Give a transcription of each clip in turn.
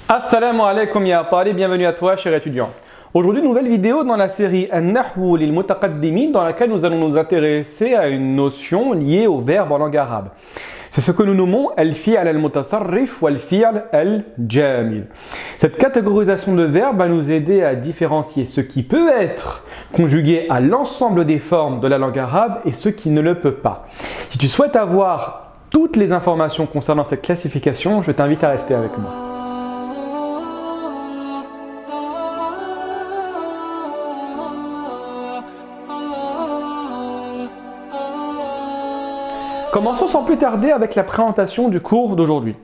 Assalamu alaikum ya talib, bienvenue à toi cher étudiant. Aujourd'hui, nouvelle vidéo dans la série An-Nahwu lil Mutaqaddimin dans laquelle nous allons nous intéresser à une notion liée au verbe en langue arabe. C'est ce que nous nommons al-fi'l al-mutasarrif ou al-fi'l al-jamil. Cette catégorisation de verbes va nous aider à différencier ce qui peut être conjugué à l'ensemble des formes de la langue arabe et ce qui ne le peut pas. Si tu souhaites avoir toutes les informations concernant cette classification, je t'invite à rester avec moi. Commençons sans plus tarder avec la présentation du cours d'aujourd'hui.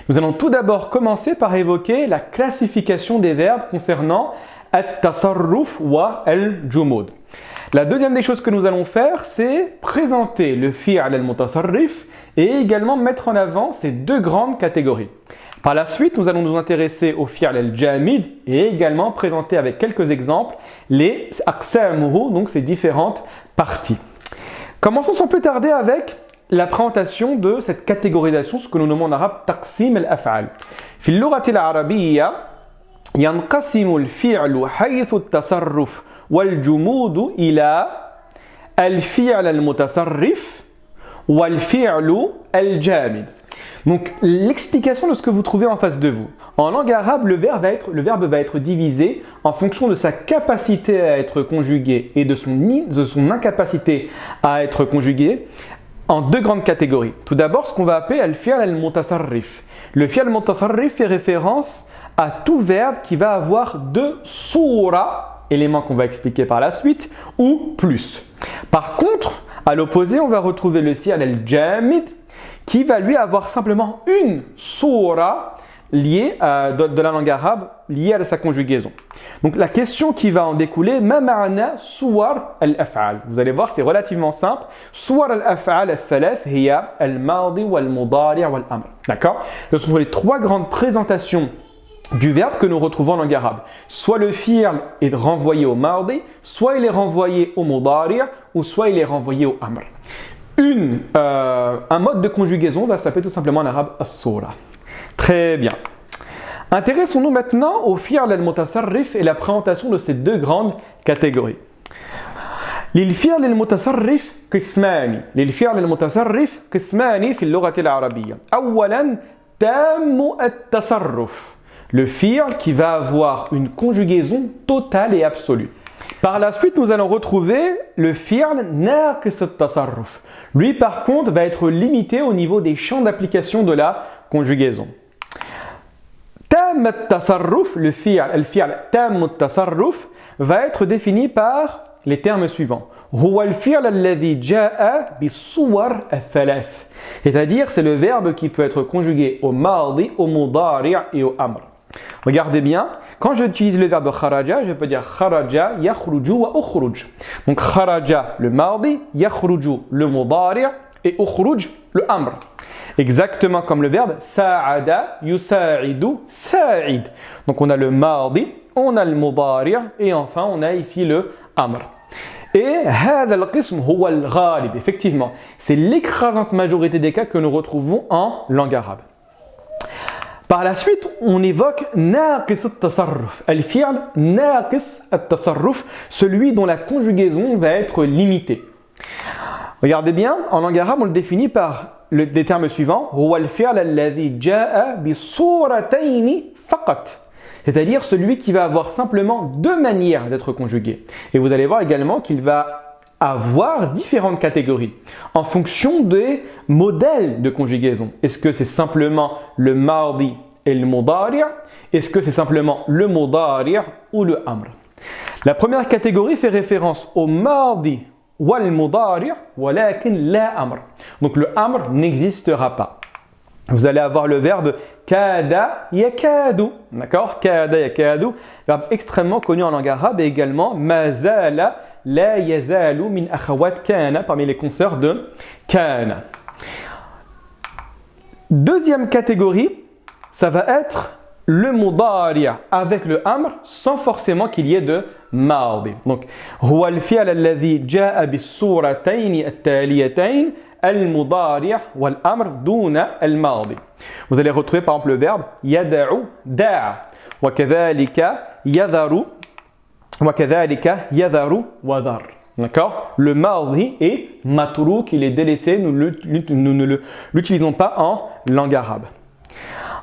Nous allons tout d'abord commencer par évoquer la classification des verbes concernant at-tasarruf wa al-jumud. La deuxième des choses que nous allons faire, c'est présenter le fi'l al-mutasarrif et également mettre en avant ces deux grandes catégories. Par la suite, nous allons nous intéresser au fi'l al-jamid et également présenter avec quelques exemples les aqsamuhu, donc ces différentes parties. Commençons sans plus tarder avec la présentation de cette catégorisation, ce que nous nommons en arabe taqsim al-af'al. في اللغة العربية ينقسم الفعل حيث التصرف والجمود إلى الفعل المتصرف والفعل الجامد. Donc l'explication de ce que vous trouvez en face de vous. En langue arabe, le verbe va être divisé en fonction de sa capacité à être conjugué et de son incapacité à être conjugué en deux grandes catégories. Tout d'abord, ce qu'on va appeler al-fi'l al-mutasarrif. Le fi'l al-mutasarrif fait référence à tout verbe qui va avoir deux soura, éléments qu'on va expliquer par la suite, ou plus. Par contre, à l'opposé, on va retrouver le fi'l al-jamid qui va lui avoir simplement une soura liée de la langue arabe, liée à sa conjugaison. Donc la question qui va en découler, ma ma'na suwar al-af'al. Vous allez voir, c'est relativement simple. Suwar al-af'al al-thalath hiya al-madi wal-mudari' wal-amr. D'accord? Ce sont les trois grandes présentations du verbe que nous retrouvons en langue arabe. Soit le fi'l est renvoyé au madi, soit il est renvoyé au mudari' ou soit il est renvoyé au amr. Un mode de conjugaison va s'appeler tout simplement en arabe as-sura. Très bien. Intéressons-nous maintenant au fi'l al-mutasarrif et la présentation de ces deux grandes catégories. للفعل المتصرف قسمان للفعل المتصرف قسمان في اللغة العربية. أولاً تام التصرف. Le fi'l qui va avoir une conjugaison totale et absolue. Par la suite, nous allons retrouver le fi'l naqis at-tasarruf. Lui, par contre, va être limité au niveau des champs d'application de la conjugaison. Tam at-tasarruf, le fi'l tam at-tasarruf, va être défini par les termes suivants. Huwa al-fi'l alladhi ja'a bis-suwar al-thalath. C'est-à-dire, c'est le verbe qui peut être conjugué au madi, au mudari' et au amr. Regardez bien, quand j'utilise le verbe kharaja, je peux dire kharaja, yakhruju wa ukhruj. Donc kharaja le mardi, yakhruju le mudari' et ukhruj le amr. Exactement comme le verbe sa'ada, yusa'idu, sa'id. Donc on a le mardi, on a le mudari' et enfin on a ici le amr. Et هذا القسم هو الغالب. Effectivement, c'est l'écrasante majorité des cas que nous retrouvons en langue arabe. Par la suite, on évoque naqis at-tasarruf. Al-fi'l naqis at-tasarruf, celui dont la conjugaison va être limitée. Regardez bien, en langue arabe, on le définit par les termes suivants. Huwa al-fi'l alladhi ja'a bi suratayn faqat. C'est-à-dire celui qui va avoir simplement deux manières d'être conjugué. Et vous allez voir également qu'il va avoir différentes catégories en fonction des modèles de conjugaison. Est-ce que c'est simplement le mardi et le mudari'? Est-ce que c'est simplement le mudari' ou le amr? La première catégorie fait référence au mardi ou al mudari' walakin la amr. Donc le amr n'existera pas. Vous allez avoir le verbe kada yakadu. D'accord? Kada yakadu, verbe extrêmement connu en langue arabe et également mazala la yazalu min akhawat kana, parmi les consœurs de kana. Deuxième catégorie, ça va être le mudari' avec le amr sans forcément qu'il y ait de mardi. Donc, huwa al-fi'l alladhi ja'a bis-suratayn at-taliyatayn المضارع والأمر دون الماضي. Vous allez retrouver par exemple le verbe يدع داع وكذلك يذر وذر. D'accord? Le mardi est matrouk, il est délaissé, nous ne l'utilisons pas en langue arabe.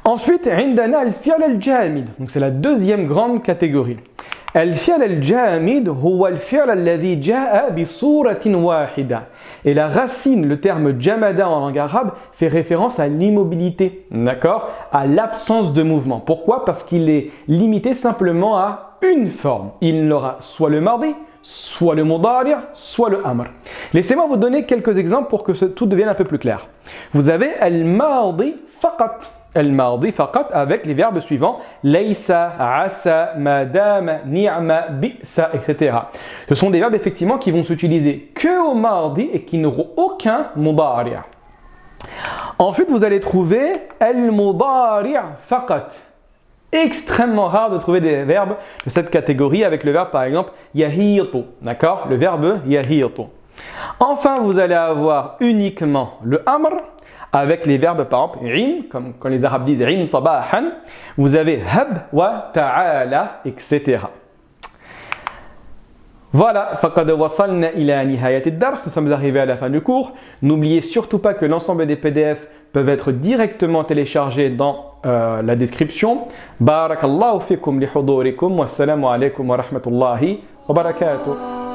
Ensuite, عندنا الفعل الجامد. Donc c'est la deuxième grande catégorie. الفعل الجامد هو الفعل الذي جاء بصورة واحدة. Et la racine, le terme jamada en langue arabe, fait référence à l'immobilité, d'accord? À l'absence de mouvement. Pourquoi? Parce qu'il est limité simplement à une forme. Il n'aura soit le mardi, soit le mudari', soit le amr. Laissez-moi vous donner quelques exemples pour que tout devienne un peu plus clair. Vous avez al-mardi faqat. Al-mardi faqat avec les verbes suivants laysa, asa, madama, ni'ma, bi'sa, etc. Ce sont des verbes effectivement qui vont s'utiliser que au mardi et qui n'auront aucun mudari'. Ensuite, vous allez trouver al-mudari' faqat. Extrêmement rare de trouver des verbes de cette catégorie avec le verbe par exemple yahitu, d'accord? Le verbe yahitu. Enfin, vous allez avoir uniquement le amr avec les verbes par exemple rim, comme quand les arabes disent rim sabahan, vous avez hab wa ta'ala, etc. Voilà, faqad wasalna ila nihayat ad-dars, nous sommes arrivés à la fin du cours. N'oubliez surtout pas que l'ensemble des PDF peuvent être directement téléchargés dans la description. Barakallahu fikum li hudurikum, wassalamu alaikum wa rahmatullahi wa barakatuh.